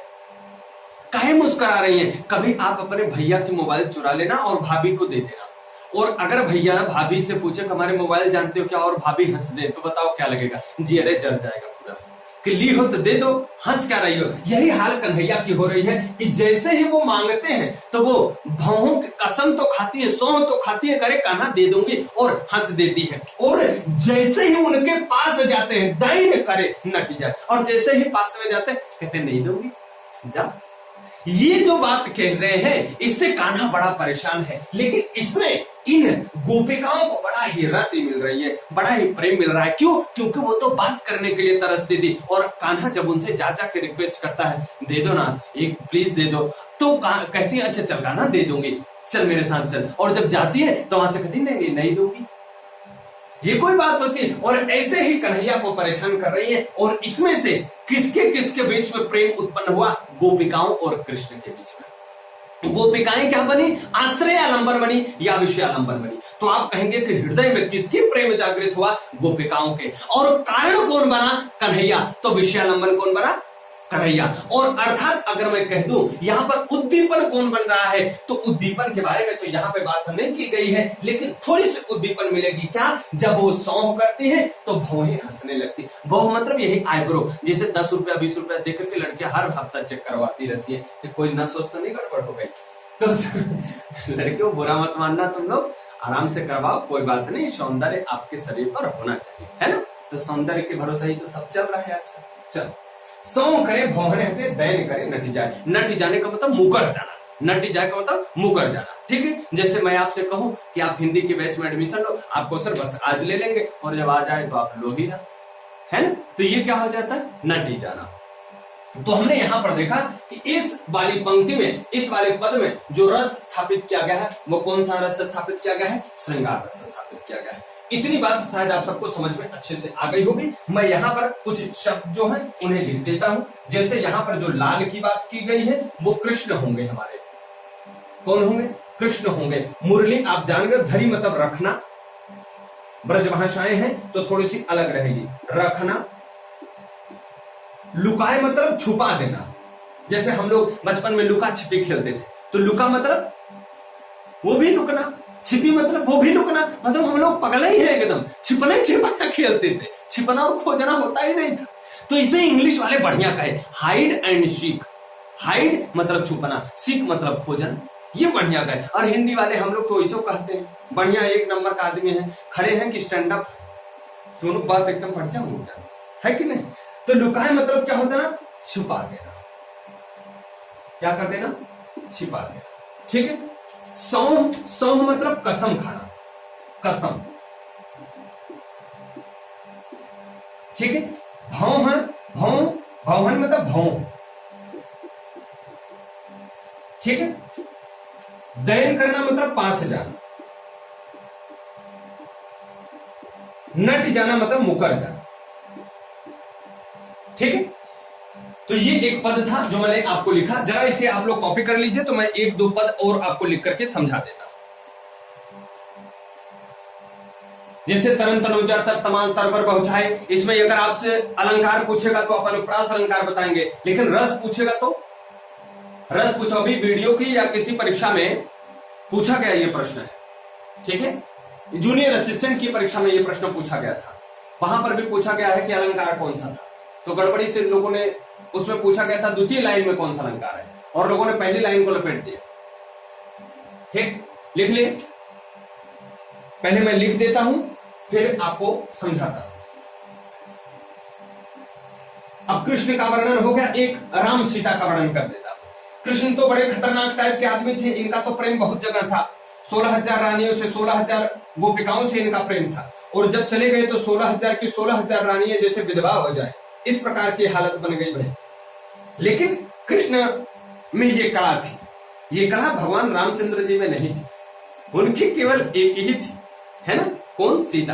काहे मुस्कुरा रही हैं? कभी आप अपने भैया की मोबाइल चुरा लेना और भाभी को दे देना, और अगर भैया भाभी से पूछे कि हमारे मोबाइल जानते हो क्या, और भाभी हंस दे, तो बताओ क्या लगेगा, जी अरे जल जाएगा पूरा, कि ली हो तो दे दो, हंस क्या रही हो। यही हाल कन्हैया की हो रही है कि जैसे ही वो मांगते हैं तो वो भावों की कसम तो खाती है, सौंह तो खाती है, करे कान्हा दे दूंगी, और हंस देती है। और जैसे ही उनके पास जाते हैं, दाइन करे नट जाए, और जैसे ही पास में जाते हैं कहते नहीं दूंगी जा। ये जो बात कह रहे हैं इससे कान्हा बड़ा परेशान है, लेकिन इसमें इन गोपिकाओं को बड़ा ही रति मिल रही है, बड़ा ही प्रेम मिल रहा है। क्यों? क्योंकि वो तो बात करने के लिए तरसती थी, और कान्हा जब उनसे जा जा के रिक्वेस्ट करता है, दे दो ना एक, प्लीज दे दो, तो कहती है अच्छा चल कान्हा दे दूंगी, चल मेरे साथ चल। और जब जाती है तो वहां से कहती नहीं दूंगी। ये कोई बात होती है? और ऐसे ही कन्हैया को परेशान कर रही है। और इसमें से किसके किसके बीच में प्रेम उत्पन्न हुआ, गोपिकाओं और कृष्ण के बीच में। गोपिकाएं क्या बनी, आश्रय आलंबन बनी या विषय आलंबन बनी। तो आप कहेंगे कि हृदय में किसकी प्रेम जागृत हुआ, गोपिकाओं के। और कारण कौन बना, कन्हैया। तो विषय आलंबन कौन बना, कन्हैया। और अर्थात अगर मैं कह दूं यहां पर उद्दीपन कौन बन रहा है, तो उद्दीपन के बारे में तो यहां पे बात नहीं की गई है, लेकिन थोड़ी सी उद्दीपन मिलेगी। क्या, जब वो सौंह करती है तो भौहें हंसने लगती। भौह मतलब यही आईब्रो, जैसे 10 रुपया 20 रुपया देकर के लड़कियां हर हफ्ता चेक करवाती रहती है कि कोई नस तो नहीं गड़बड़ हो गई। तो लड़कियों बुरा मत मानना, तुम लोग आराम से करवाओ, कोई बात नहीं, सौंदर्य आपके शरीर पर होना चाहिए, है ना। तो सौंदर्य के भरोसे ही तो सब चल रहा है आजकल। चल, सौंह करे भौहने हटे, दैन करे नट जाए। नट जाने का मतलब मुकर जाना, नट जाए का मतलब मुकर जाना। ठीक है, जैसे मैं आपसे कहूं कि आप हिंदी के बैच में एडमिशन लो, आपको सर बस आज ले लेंगे, और जब आ जाए तो आप लो ही ना, है ना। तो ये क्या हो जाता है, नट ही जाना। तो हमने यहां पर देखा कि इस वाली पंक्ति में, इस वाले पद में जो रस स्थापित किया गया है वो कौन सा रस स्थापित किया गया है, श्रृंगार रस स्थापित किया गया है। इतनी बात शायद आप सबको समझ में अच्छे से आ गई होगी। मैं यहाँ पर कुछ शब्द जो है उन्हें लिख देता हूं। जैसे यहाँ पर जो लाल की बात की गई है वो कृष्ण होंगे हमारे। कौन होंगे? कृष्ण होंगे। मुरली आप जान गए, धरी मतलब रखना, ब्रज भाषाएं हैं तो थोड़ी सी अलग रहेगी, रखना। लुकाए मतलब छुपा देना, जैसे हम लोग बचपन में लुका छिपी खेलते थे, तो लुका मतलब वो भी लुकना, छिपी मतलब वो भी लुकना। मतलब हम लोग पगले ही हैं एकदम, छिपना छिपाना खेलते थे, छिपना और खोजना होता ही नहीं था। तो इसे इंग्लिश वाले बढ़िया कहे, हाइड एंड सीक। हाइड मतलब छुपना, सीक मतलब खोजना, ये बढ़िया कहे। और हिंदी वाले हम लोग तो ऐसा कहते हैं, बढ़िया एक नंबर का आदमी है, खड़े हैं कि स्टैंड अप, दोनों बात एकदम बढ़िया हो जाती है कि नहीं। तो लुकाए मतलब क्या होता है ना, छुपा देना। क्या कर देना? छिपा देना। ठीक है। सौंह, सौंह मतलब कसम खाना, कसम। ठीक है। भौं है, भौं, भौहन मतलब भौं। ठीक है। दयन करना मतलब पास जाना। नट जाना मतलब मुकर जाना। ठीक है। तो ये एक पद था जो मैंने आपको लिखा, जरा इसे आप लोग कॉपी कर लीजिए, तो मैं एक दो पद और आपको लिख करके समझा देता हूं। जैसे तरन तनुजा तर तमाल तरवर बहुछाए, इसमें अगर आपसे अलंकार पूछेगा तो आप अनुप्रास अलंकार बताएंगे, लेकिन रस पूछेगा तो रस पूछो। अभी वीडियो की या किसी परीक्षा में पूछा गया ये प्रश्न है। ठीक है। जूनियर असिस्टेंट की परीक्षा में ये प्रश्न पूछा गया था, वहां पर भी पूछा गया है कि अलंकार कौन सा था। तो गड़बड़ी से लोगों ने उसमें पूछा गया था द्वितीय लाइन में कौन सा अलंकार है, और लोगों ने पहली लाइन को लपेट दिया। ठीक, लिख लिए। पहले मैं लिख देता हूं, फिर आपको समझाता हूं। अब कृष्ण का वर्णन हो गया, एक राम सीता का वर्णन कर देता हूं। कृष्ण तो बड़े खतरनाक टाइप के आदमी थे, इनका तो प्रेम बहुत जगह था। 16,000 रानियों से 16,000 गोपिकाओं से इनका प्रेम था, और जब चले गए तो 16,000 की 16,000 रानियां जैसे विधवा हो जाए, इस प्रकार की हालत बन गई भाई। लेकिन कृष्ण में ये कला थी, ये कला भगवान रामचंद्र जी में नहीं थी, उनकी केवल एक ही थी, है ना? कौन? सीता।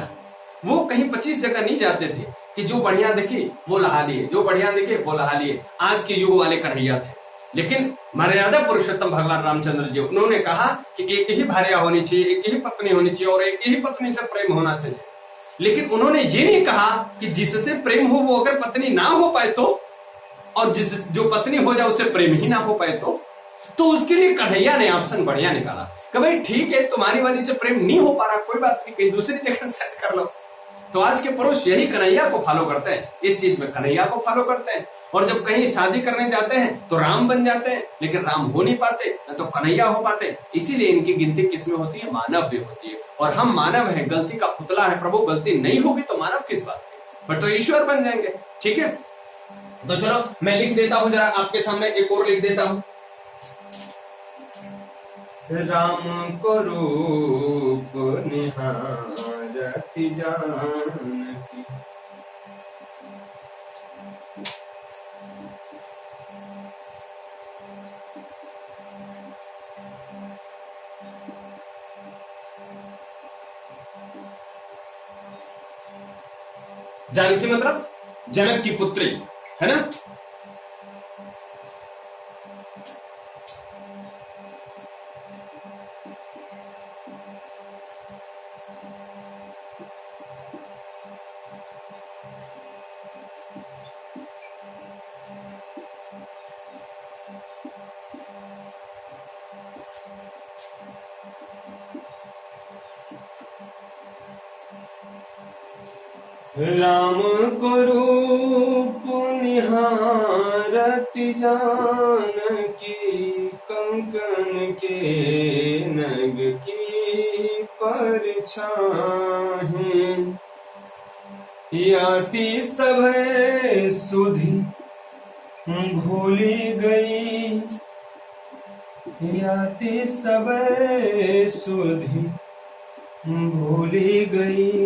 वो कहीं 25 जगह नहीं जाते थे कि जो बढ़िया दिखे वो लहा लिए, जो बढ़िया दिखे वो लहा लिए। आज के युग वाले कन्हैया थे, लेकिन मर्यादा पुरुषोत्तम भगवान रामचंद्र जी, उन्होंने कहा कि एक ही भार्या होनी चाहिए, एक ही पत्नी होनी चाहिए, और एक ही पत्नी से प्रेम होना चाहिए। लेकिन उन्होंने ये नहीं कहा कि जिससे प्रेम हो वो अगर पत्नी ना हो पाए तो, और जो पत्नी हो जाए उससे प्रेम ही ना हो पाए तो उसके लिए कन्हैया ने ऑप्शन बढ़िया निकाला कि भाई ठीक है, तुम्हारी वाली से प्रेम नहीं हो पा रहा, कोई बात नहीं, कहीं दूसरी जगह सेट कर लो। तो आज के पुरुष यही कन्हैया को फॉलो करते हैं, इस चीज में कन्हैया को फॉलो करते हैं। और जब कहीं शादी करने जाते हैं तो राम बन जाते हैं, लेकिन राम हो नहीं पाते, न तो कन्हैया हो पाते। इसीलिए इनकी गिनती किसमें होती है? मानव में होती है। और हम मानव हैं, गलती का पुतला है प्रभु, गलती नहीं होगी तो मानव किस बात की, फिर तो ईश्वर बन जाएंगे। ठीक है। तो चलो मैं लिख देता हूं, जरा आपके सामने एक और लिख देता हूं। राम को रूप निहारति जानकी, जानकी मतलब जनक की पुत्री, है ना? राम को रूप निहारति जानकी, कंकन के नग की परछाहीं, याति सब सुधि भूली गई, याति सब सुधि भूली गई।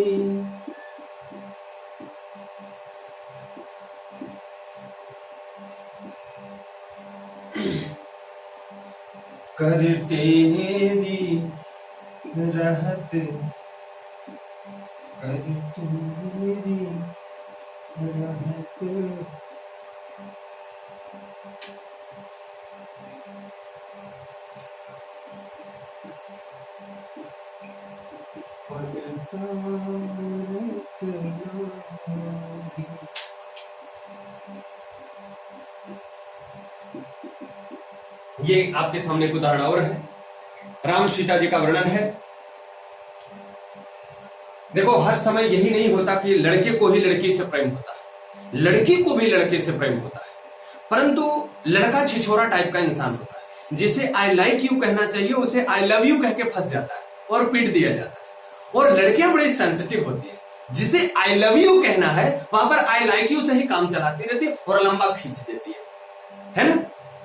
कर तेरी रहत कर तू मेरी रहमत। ये आपके सामने एक उदाहरण और है, राम सीता जी का वर्णन है। देखो, हर समय यही नहीं होता कि लड़के को ही लड़की से प्रेम होता है, लड़की को भी लड़के से प्रेम होता है, परंतु लड़का छिछोरा टाइप का इंसान होता है, जिसे आई लाइक यू कहना चाहिए उसे आई लव यू कह के फंस जाता है और पीट दिया जाता है। और लड़कियां बड़ी सेंसिटिव होती है, जिसे आई लव यू कहना है वहां पर आई लाइक यू से ही काम चलाती रहती है और लंबा खींच देती है ना।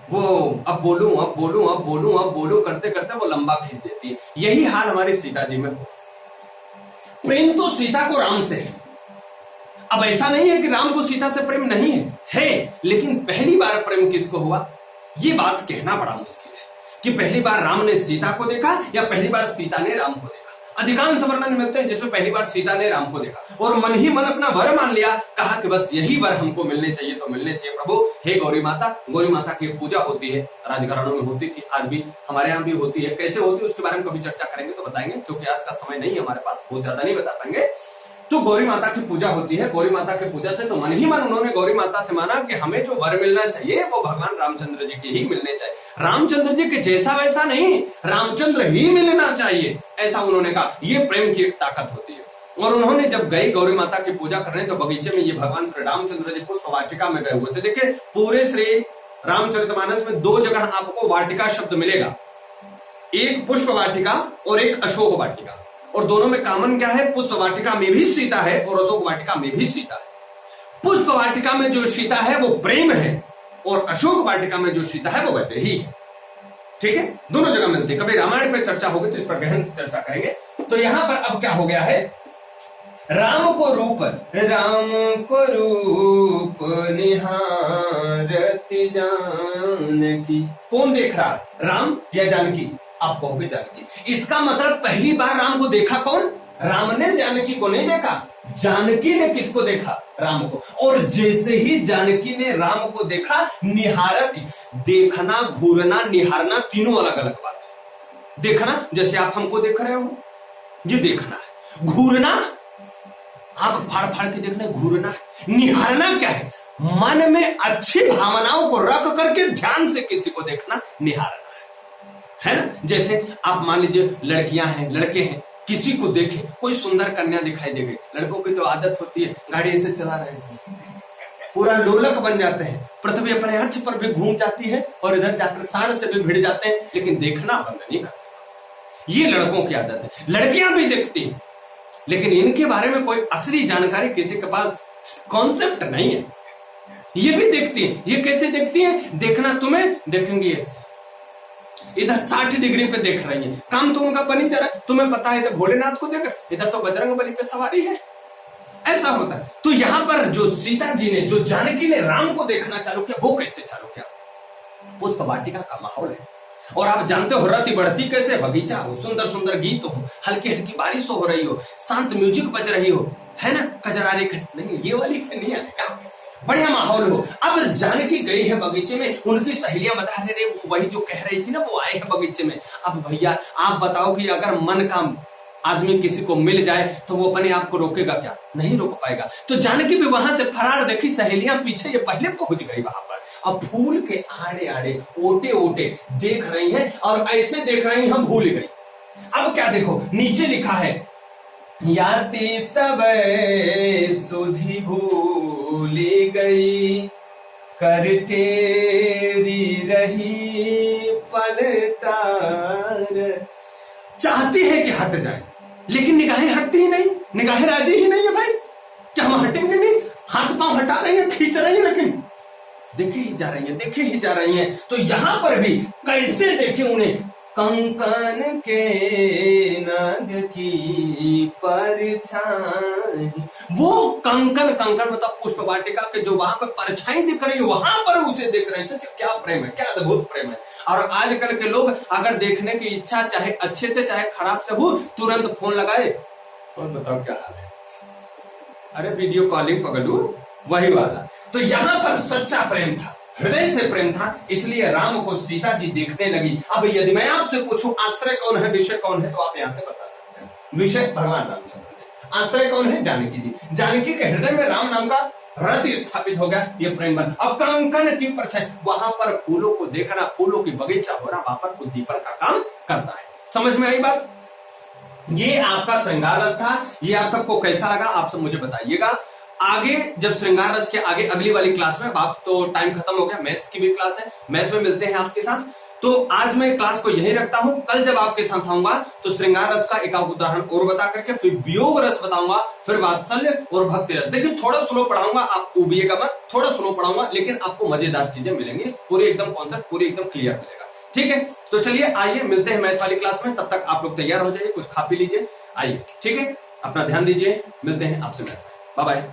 वो अब बोलूं अब बोलूं अब बोलूं अब बोलूं करते करते वो लंबा खींच देती है। यही हाल हमारी सीता जी में हो। प्रेम तो सीता को राम से है। अब ऐसा नहीं है कि राम को सीता से प्रेम नहीं है, लेकिन पहली बार प्रेम किसको हुआ ये बात कहना बड़ा मुश्किल है कि पहली बार राम ने सीता को देखा या पहली बार सीता ने राम को देखा। अधिकांश वर्णन मिलते हैं जिसमें पहली बार सीता ने राम को देखा और मन ही मन अपना वर मान लिया, कहा कि बस यही वर हमको मिलने चाहिए तो मिलने चाहिए प्रभु। हे गौरी माता की पूजा होती है, राजघरानों में होती थी, आज भी हमारे यहाँ भी होती है। कैसे होती है उसके बारे में कभी चर्चा करेंगे तो बताएंगे, क्योंकि आज का समय नहीं है हमारे पास, बहुत ज्यादा नहीं बता पाएंगे। तो गौरी माता की पूजा होती है। गौरी माता की पूजा से तो मन ही मन उन्होंने गौरी माता से माना कि हमें जो वर मिलना चाहिए वो भगवान रामचंद्र जी के ही मिलने चाहिए, रामचंद्र जी के जैसा वैसा नहीं, रामचंद्र ही मिलना चाहिए, ऐसा उन्होंने कहा। ये प्रेम की एक ताकत होती है। और उन्होंने जब गए गौरी माता की पूजा करने तो बगीचे में ये भगवान श्री रामचंद्र जी पुष्प वाटिका में गए हुए थे। देखिए, पूरे श्री रामचरितमानस में दो जगह आपको वाटिका शब्द मिलेगा, एक पुष्प वाटिका और एक अशोक वाटिका। और दोनों में कॉमन क्या है, पुष्प वाटिका में भी सीता है और अशोक वाटिका में भी सीता है। पुष्प वाटिका में जो सीता है वो प्रेम है और अशोक वाटिका में जो सीता है वो वैदेही है। ठीक है, दोनों जगह मिलती है। कभी रामायण पे चर्चा होगी तो इस पर गहन चर्चा करेंगे। तो यहां पर अब क्या हो गया है, राम को रूप निहारति जानकी। कौन देख रहा, राम या जानकी? आप कहोगे जानकी। इसका मतलब पहली बार राम को देखा कौन? राम ने जानकी को नहीं देखा, जानकी ने किसको देखा? राम को। और जैसे ही जानकी ने राम को देखा, निहारति, देखना, घूरना, निहारना तीनों अलग अलग बात है। देखना जैसे आप हमको देख रहे हो, ये देखना है। घूरना, आंख फाड़ फाड़ के देखना, घूरना है। निहारना क्या है? मन में अच्छी भावनाओं को रख करके ध्यान से किसी को देखना, निहारना है ना। जैसे आप मान लीजिए लड़कियां हैं, लड़के हैं, किसी को देखे, कोई सुंदर कन्या दिखाई दे गई, लड़कों की तो आदत होती है गाड़ी ऐसे चला रहे हैं, पूरा लोलक बन जाते हैं, पृथ्वी अपने अंश पर भी घूम जाती है और इधर जाकर सांड से भी भिड़ जाते हैं, लेकिन देखना बंद नहीं करते। ये लड़कों की आदत है। लड़कियां भी देखती हैं, लेकिन इनके बारे में कोई असली जानकारी किसी के पास कॉन्सेप्ट नहीं है। ये भी देखती है। ये कैसे देखती है? देखना तुम्हें देखेंगी ऐसे, इधर 60 डिग्री पे देख रही है, काम तो उनका बनी जा रहा है। तुम्हें पता है इधर भोलेनाथ को देख, इधर तो बजरंगबली पे सवारी है, ऐसा होता है। तो यहां पर जो सीता जी ने, जो जानकी ने राम को देखना चालू किया, वो कैसे चालू किया? पुष्प वाटिका का माहौल है और आप जानते हो रति बढ़ती कैसे, बगीचा हो, सुंदर सुंदर गीत हो, हल्की हल्की बारिश हो रही हो, शांत म्यूजिक बज रही हो, है ना, कजरारे नहीं, ये वाली नहीं आएगा, बढ़िया माहौल हो। अब जानकी गई है बगीचे में, उनकी सहेलियां बता रहे वही जो कह रही थी ना, वो आए हैं बगीचे में। अब भैया आप बताओ कि अगर मन का आदमी किसी को मिल जाए तो वो अपने आप को रोकेगा क्या? नहीं रोक पाएगा। तो जानकी भी वहां से फरार देखी, सहेलियां पीछे, ये पहले पहुंच गई वहां पर। अब फूल के आड़े आड़े ओटे ओटे देख रही हैं और ऐसे देख रही हम भूल गई। अब क्या देखो, नीचे लिखा है, याति सब सुधि भूली गई, कर तेरी रही पलटार। चाहती है कि हट जाए, लेकिन निगाहें हटती ही नहीं, निगाहें राजी ही नहीं है भाई कि हम हटेंगे नहीं। हाथ पांव हटा रही है, खींच रही है, लेकिन देखे ही जा रही है, देखे ही जा रही है। तो यहां पर भी कैसे देखे उन्हें, कंकन के नाग की परछाई। वो कंकन, कंकन मतलब पुष्प वाटिका के जो वहां पर परछाई दिख रही है, वहां पर उसे देख रहे हैं। सोचिए क्या प्रेम है, क्या अद्भुत प्रेम है। और आजकल के लोग अगर देखने की इच्छा चाहे अच्छे से चाहे खराब से हो, तुरंत फोन लगाए और बताओ क्या हाल है। अरे वीडियो कॉलिंग पगलू, वही वाला। तो यहां पर सच्चा प्रेम था, हृदय से प्रेम था, इसलिए राम को सीता जी देखने लगी। अब यदि मैं आपसे पूछूं आश्रय कौन है, विषय कौन है, तो आप यहां से बता सकते हैं। विषय भगवान रामचंद्र जी, आश्रय कौन है, जानकी जी। जानकी के हृदय में राम नाम का रथ स्थापित हो गया, ये प्रेम बन। अब कंकन की परछाई, वहां पर फूलों को देखना, फूलों की बगीचा हो रहा, वहां पर उद्दीपन का काम करता है। समझ में आई बात? ये आपका श्रृंगार रस था। ये आप सबको कैसा लगा आप सब मुझे बताइएगा। आगे जब श्रृंगार रस के आगे अगली वाली क्लास में, आप तो टाइम खत्म हो गया, मैथ्स की भी क्लास है, मैथ में मिलते हैं आपके साथ। तो आज मैं क्लास को यही रखता हूं। कल जब आपके साथ आऊंगा तो श्रृंगार रस का एक उदाहरण और बता करके फिर वियोग रस बताऊंगा, फिर वात्सल्य और भक्ति रस। देखिए थोड़ा स्लो पढ़ाऊंगा, आप उबिएगा मत, थोड़ा स्लो पढ़ाऊंगा, लेकिन आपको मजेदार चीजें मिलेंगी, पूरी एकदम कॉन्सेप्ट पूरी एकदम क्लियर मिलेगा। ठीक है, तो चलिए आइए मिलते हैं मैथ वाली क्लास में। तब तक आप लोग तैयार हो जाइए, कुछ खा पी लीजिए, आइए। ठीक है, अपना ध्यान दीजिए, मिलते हैं आपसे मैथ में। Bye bye.